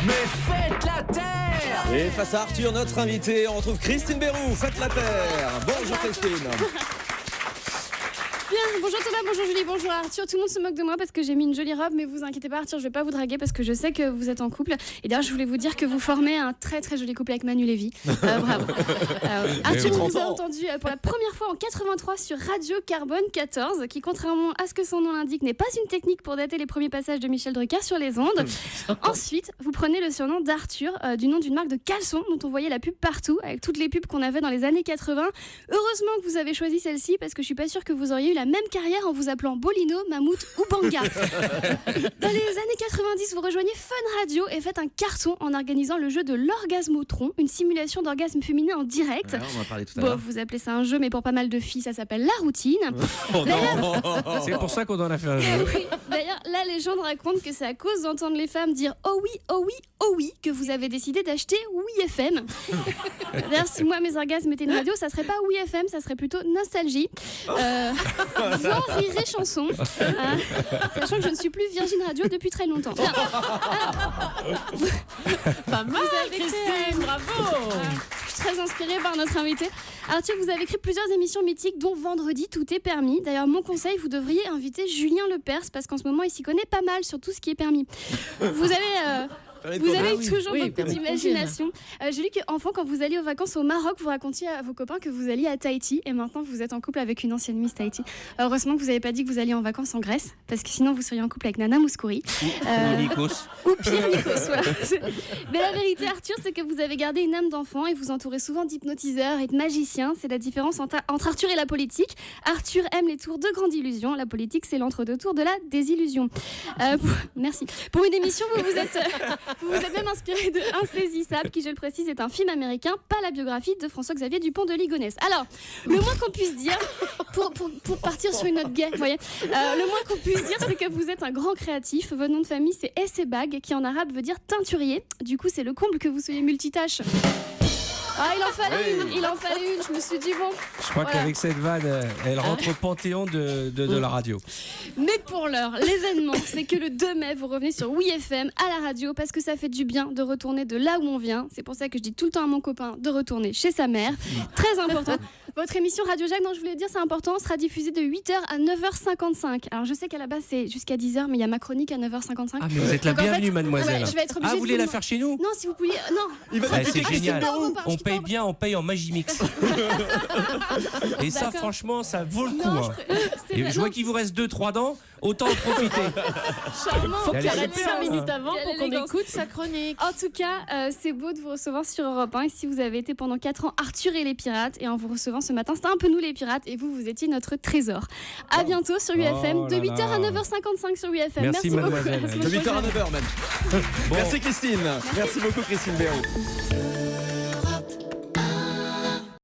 Mais faites la terre. Et face à Arthur, notre invité, on retrouve Christine Béroux. Faites la terre. Bonjour Christine. Bien, bonjour Thomas, bonjour Julie, bonjour Arthur. Tout le monde se moque de moi parce que j'ai mis une jolie robe, mais vous inquiétez pas Arthur, je vais pas vous draguer parce que je sais que vous êtes en couple. Et d'ailleurs, je voulais vous dire que vous formez un très très joli couple avec Manu Lévy. Bravo. Arthur, on vous a entendu pour la première fois en 83 sur Radio Carbone 14, qui contrairement à ce que son nom l'indique, n'est pas une technique pour dater les premiers passages de Michel Drucker sur les ondes. Ensuite, vous prenez le surnom d'Arthur, du nom d'une marque de caleçon dont on voyait la pub partout, avec toutes les pubs qu'on avait dans les années 80. Heureusement que vous avez choisi celle-ci parce que je suis pas sûre que vous auriez eu la même carrière en vous appelant Bolino, Mammouth ou Banga. Dans les années 90, vous rejoignez Fun Radio et faites un carton en organisant le jeu de l'Orgasmotron, une simulation d'orgasme féminin en direct. Ouais, on en a parlé tout à l'heure. Vous appelez ça un jeu, mais pour pas mal de filles, ça s'appelle la routine. Oh non. C'est pour ça qu'on en a fait un jeu. Oui. D'ailleurs, la légende raconte que c'est à cause d'entendre les femmes dire « Oh oui, oh oui, oh oui » que vous avez décidé d'acheter Oui FM. D'ailleurs, si moi, mes orgasmes étaient une radio, ça serait pas Oui FM, ça serait plutôt Nostalgie. Voire Rire et Chanson. Sachant que je ne suis plus Virgin Radio depuis très longtemps. Bien. Pas mal, Christine, bravo. Je suis très inspirée par notre invité. Arthur, vous avez écrit plusieurs émissions mythiques, dont Vendredi, tout est permis. D'ailleurs, mon conseil, vous devriez inviter Julien Lepers, parce qu'en ce moment, il s'y connaît pas mal sur tout ce qui est permis. Vous avez toujours beaucoup d'imagination. J'ai lu qu'enfant, quand vous alliez aux vacances au Maroc, vous racontiez à vos copains que vous alliez à Tahiti, et maintenant vous êtes en couple avec une ancienne Miss Tahiti. Heureusement que vous n'avez pas dit que vous alliez en vacances en Grèce, parce que sinon vous seriez en couple avec Nana Mouskouri. Ou Nikos. Ou pire, Nikos, voilà. Mais la vérité, Arthur, c'est que vous avez gardé une âme d'enfant et vous entourez souvent d'hypnotiseurs et de magiciens. C'est la différence entre Arthur et la politique. Arthur aime les tours de grande illusion. La politique, c'est l'entre-deux tours de la désillusion. Merci. Pour une émission, vous vous êtes même inspiré de Insaisissable, qui, je le précise, est un film américain, pas la biographie de François-Xavier Dupont de Ligonnès. Alors, le moins qu'on puisse dire, pour partir sur une note gay, vous voyez, le moins qu'on puisse dire, c'est que vous êtes un grand créatif. Votre nom de famille, c'est Essebag, qui en arabe veut dire teinturier. Du coup, c'est le comble que vous soyez multitâche. Ah, il en fallait une, je me suis dit bon. Je crois qu'avec cette vanne, elle rentre au panthéon de la radio. Mais pour l'heure, l'événement, c'est que le 2 mai, vous revenez sur Oui FM à la radio parce que ça fait du bien de retourner de là où on vient. C'est pour ça que je dis tout le temps à mon copain de retourner chez sa mère. Très important. Votre émission Radio Jacques, non, je voulais dire, c'est important, sera diffusée de 8h à 9h55. Alors je sais qu'à la base, c'est jusqu'à 10h, mais il y a ma chronique à 9h55. Ah, mais vous êtes la bienvenue, mademoiselle. Ouais, je vais être obligée vous voulez la faire chez nous? Non, si vous pouviez. Non. C'est génial. On paye paye bien, on paye en Magimix. Et ça, franchement, ça vaut le coup. Non, Et je vois qu'il vous reste 2-3 dents, autant en profiter. Charmant. Faut qu'il Elle est arrête super, 5 minutes avant Quelle pour qu'on élégance. écoute sa chronique. En tout cas, c'est beau de vous recevoir sur Europe 1. Ici, vous avez été pendant 4 ans Arthur et les pirates. Et en vous recevant ce matin, c'était un peu nous les pirates. Et vous étiez notre trésor. À bientôt sur UFM, de 8h à 9h55 sur UFM. Merci, mademoiselle. beaucoup. De 8h à 9h même. Merci Christine. Merci beaucoup Christine Béroux.